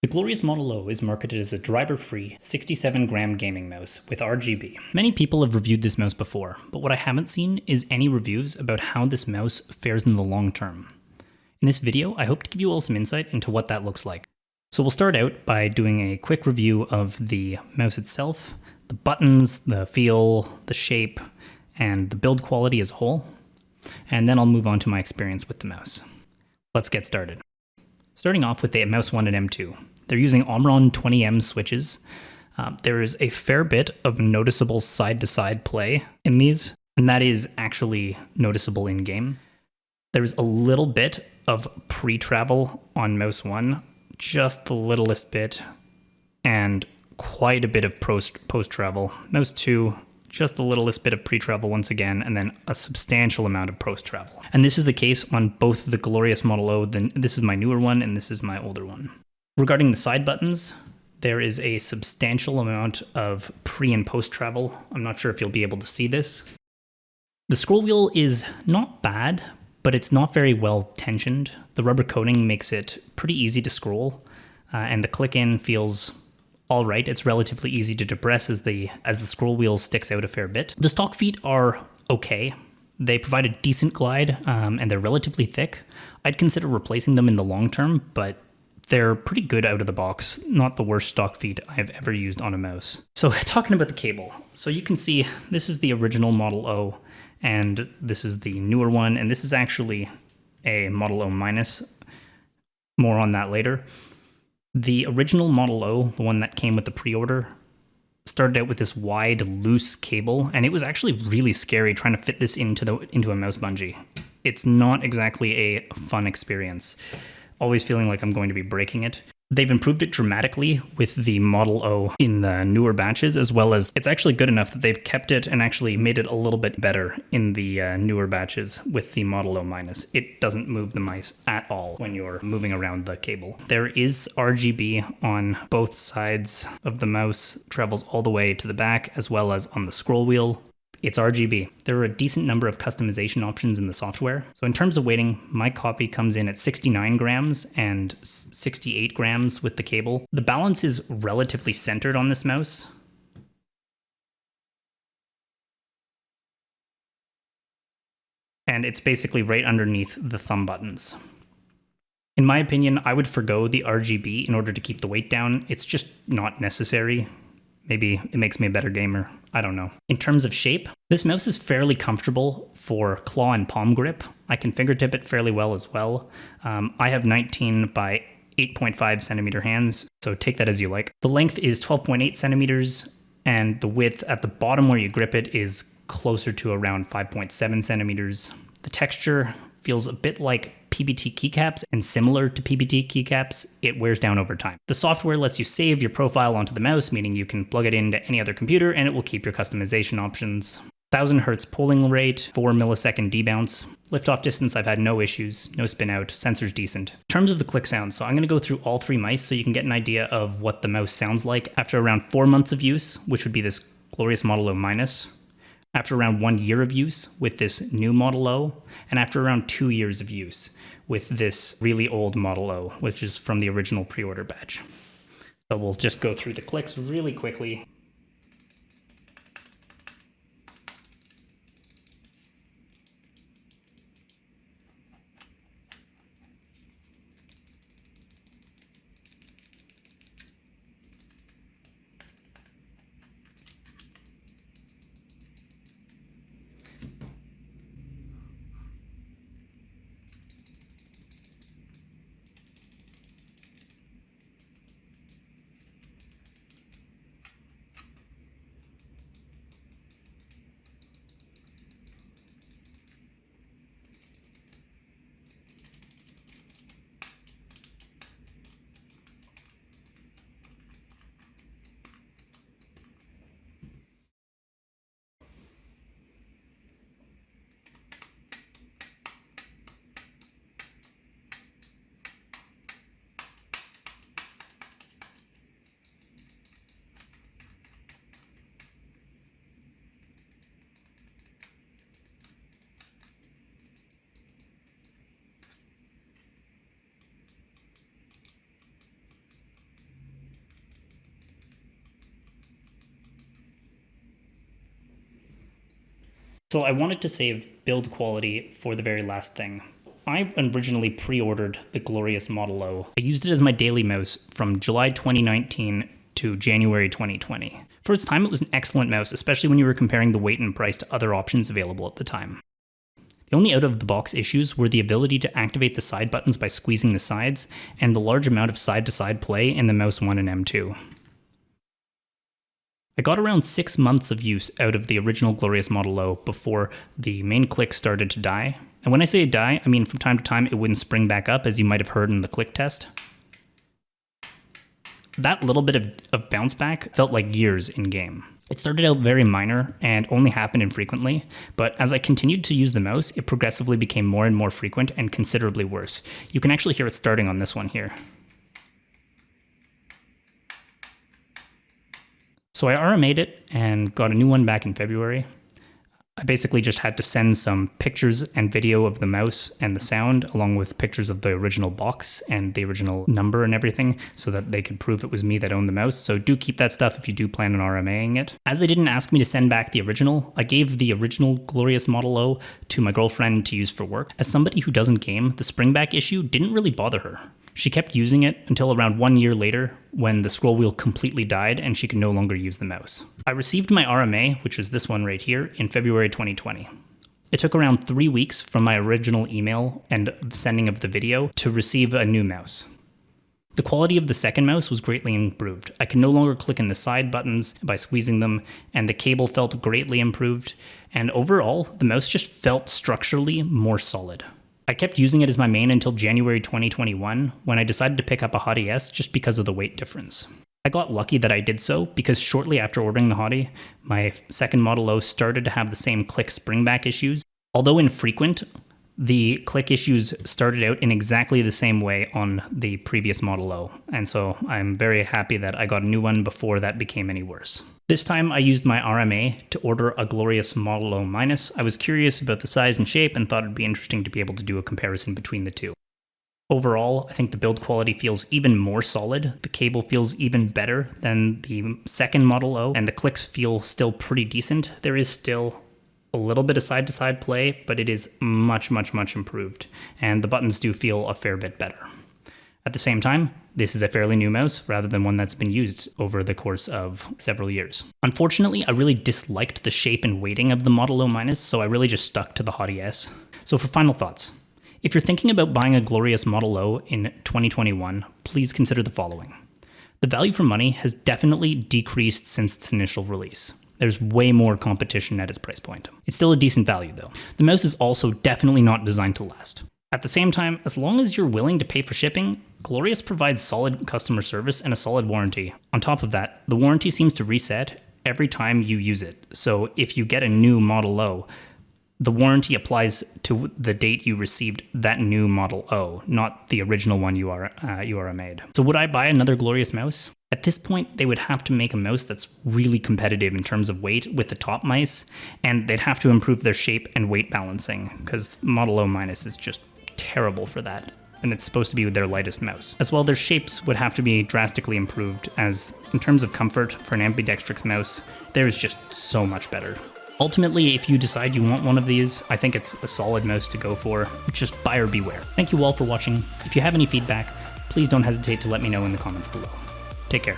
The Glorious Model O is marketed as a driver-free 67-gram gaming mouse with RGB. Many people have reviewed this mouse before, but what I haven't seen is any reviews about how this mouse fares in the long term. In this video, I hope to give you all some insight into what that looks like. So we'll start out by doing a quick review of the mouse itself, the buttons, the feel, the shape, and the build quality as a whole, and then I'll move on to my experience with the mouse. Let's get started. Starting off with the Mouse 1 and M2. They're using Omron 20M switches. There is a fair bit of noticeable side-to-side play in these, and that is actually noticeable in-game. There's a little bit of pre-travel on Mouse 1, just the littlest bit, and quite a bit of post-travel. Mouse 2, just the littlest bit of pre-travel once again, and then a substantial amount of post-travel. And this is the case on both the Glorious Model O, this is my newer one, and this is my older one. Regarding the side buttons, there is a substantial amount of pre- and post-travel. I'm not sure if you'll be able to see this. The scroll wheel is not bad, but it's not very well tensioned. The rubber coating makes it pretty easy to scroll, and the click-in feels all right. It's relatively easy to depress as the scroll wheel sticks out a fair bit. The stock feet are okay. They provide a decent glide, and they're relatively thick. I'd consider replacing them in the long term, but they're pretty good out of the box. Not the worst stock feet I've ever used on a mouse. So talking about the cable. So you can see this is the original Model O, and this is the newer one, and this is actually a Model O minus. More on that later. The original Model O, the one that came with the pre-order, started out with this wide, loose cable, and it was actually really scary trying to fit this into a mouse bungee. It's not exactly a fun experience. Always feeling like I'm going to be breaking it. They've improved it dramatically with the Model O in the newer batches, as well as it's actually good enough that they've kept it and actually made it a little bit better in the newer batches with the Model O minus. It doesn't move the mice at all when you're moving around the cable. There is RGB on both sides of the mouse, travels all the way to the back, as well as on the scroll wheel. It's RGB. There are a decent number of customization options in the software. So in terms of weighting, my copy comes in at 69 grams and 68 grams with the cable. The balance is relatively centered on this mouse. And it's basically right underneath the thumb buttons. In my opinion, I would forgo the RGB in order to keep the weight down. It's just not necessary. Maybe it makes me a better gamer. I don't know. In terms of shape, this mouse is fairly comfortable for claw and palm grip. I can fingertip it fairly well as well. I have 19 by 8.5 centimeter hands, so take that as you like. The length is 12.8 centimeters, and the width at the bottom where you grip it is closer to around 5.7 centimeters. The texture feels a bit like PBT keycaps, and similar to PBT keycaps, it wears down over time. The software lets you save your profile onto the mouse, meaning you can plug it into any other computer and it will keep your customization options. 1000 Hz polling rate, 4 millisecond debounce. Liftoff distance, I've had no issues, no spin out, sensor's decent. In terms of the click sound, so I'm gonna go through all three mice so you can get an idea of what the mouse sounds like after around 4 months of use, which would be this Glorious Model O minus. After around 1 year of use with this new Model O, and after around 2 years of use with this really old Model O, which is from the original pre-order batch. So we'll just go through the clicks really quickly. So I wanted to save build quality for the very last thing. I originally pre-ordered the Glorious Model O. I used it as my daily mouse from July 2019 to January 2020. For its time, it was an excellent mouse, especially when you were comparing the weight and price to other options available at the time. The only out-of-the-box issues were the ability to activate the side buttons by squeezing the sides, and the large amount of side-to-side play in the Mouse 1 and M2. I got around 6 months of use out of the original Glorious Model O before the main click started to die. And when I say die, I mean from time to time it wouldn't spring back up, as you might have heard in the click test. That little bit of bounce back felt like years in game. It started out very minor and only happened infrequently, but as I continued to use the mouse, it progressively became more and more frequent and considerably worse. You can actually hear it starting on this one here. So I RMA'd it and got a new one back in February. I basically just had to send some pictures and video of the mouse and the sound, along with pictures of the original box and the original number and everything, so that they could prove it was me that owned the mouse. So do keep that stuff if you do plan on RMAing it. As they didn't ask me to send back the original, I gave the original Glorious Model O to my girlfriend to use for work. As somebody who doesn't game, the springback issue didn't really bother her. She kept using it until around 1 year later, when the scroll wheel completely died and she could no longer use the mouse. I received my RMA, which was this one right here, in February 2020. It took around 3 weeks from my original email and sending of the video to receive a new mouse. The quality of the second mouse was greatly improved. I could no longer click in the side buttons by squeezing them, and the cable felt greatly improved, and overall, the mouse just felt structurally more solid. I kept using it as my main until January 2021, when I decided to pick up a Hottie S just because of the weight difference. I got lucky that I did so, because shortly after ordering the Hottie, my second Model O started to have the same click springback issues. Although infrequent, the click issues started out in exactly the same way on the previous Model O, and so I'm very happy that I got a new one before that became any worse. This time I used my RMA to order a Glorious Model O Minus. I was curious about the size and shape and thought it'd be interesting to be able to do a comparison between the two. Overall, I think the build quality feels even more solid, the cable feels even better than the second Model O, and the clicks feel still pretty decent. There is still a little bit of side-to-side play, but it is much, much, much improved, and the buttons do feel a fair bit better. At the same time, this is a fairly new mouse rather than one that's been used over the course of several years. Unfortunately, I really disliked the shape and weighting of the Model O Minus, so I really just stuck to the Hottie S. So for final thoughts, if you're thinking about buying a Glorious Model O in 2021, please consider the following. The value for money has definitely decreased since its initial release. There's way more competition at its price point. It's still a decent value though. The mouse is also definitely not designed to last. At the same time, as long as you're willing to pay for shipping, Glorious provides solid customer service and a solid warranty. On top of that, the warranty seems to reset every time you use it. So if you get a new Model O, the warranty applies to the date you received that new Model O, not the original one you are made. So would I buy another Glorious mouse? At this point, they would have to make a mouse that's really competitive in terms of weight with the top mice, and they'd have to improve their shape and weight balancing, because Model O Minus is just terrible for that, and it's supposed to be their lightest mouse. As well, their shapes would have to be drastically improved, as in terms of comfort for an ambidextrous mouse, there is just so much better. Ultimately, if you decide you want one of these, I think it's a solid mouse to go for. Just buyer beware. Thank you all for watching. If you have any feedback, please don't hesitate to let me know in the comments below. Take care.